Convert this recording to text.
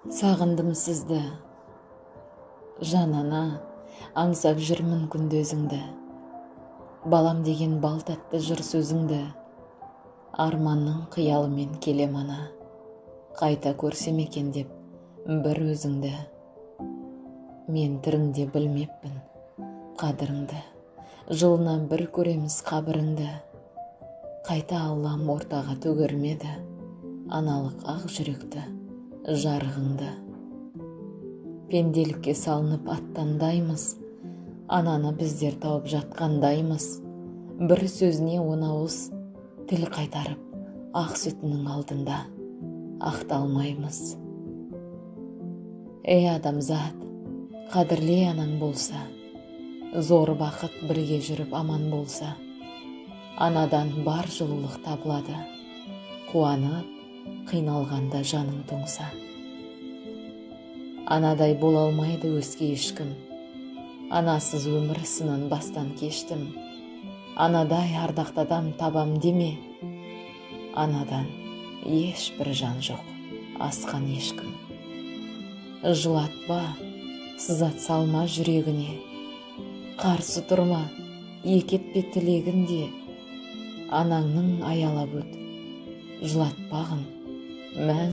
Сағындым сізді, жан ана, аңсап жүрмін күндезіңді. Балам деген бал тәтті жыр сөзіңді, арманның қиялымен келем ана. Қайта көрсем екен деп бір өзіңді. Мен тіріңде білмеппін қадіріңді, жылына бір көреміз қабіріңді. Қайта Аллам ортаға төгермеді аналық ақ жүректі жарығыңды. Пенделікке салынып аттандаймыз, ананы біздер тауып жатқандаймыз. Бір сөзіне 10 ауыз тіл қайтарып, ақ сүтінің алдында ақталмаймыз. Ей адамзат, қадірлей анаң болса, зор бақыт бірге жүріп аман болса, анадан бар жылулық табылады, қуанып, қиналғанда жаның тоңса. Анадай бола алмайды өзге ешкім, анасыз өмір сынын бастан кештім. Анадай ардақты адам табам деме, анадан ешбір жан жоқ, асқан ешкім. Жылатпа, сызат салма жүрегіне, қарсы тұрма, екетпе тілегінде. Анаңның аялап өт, жылатпағын мән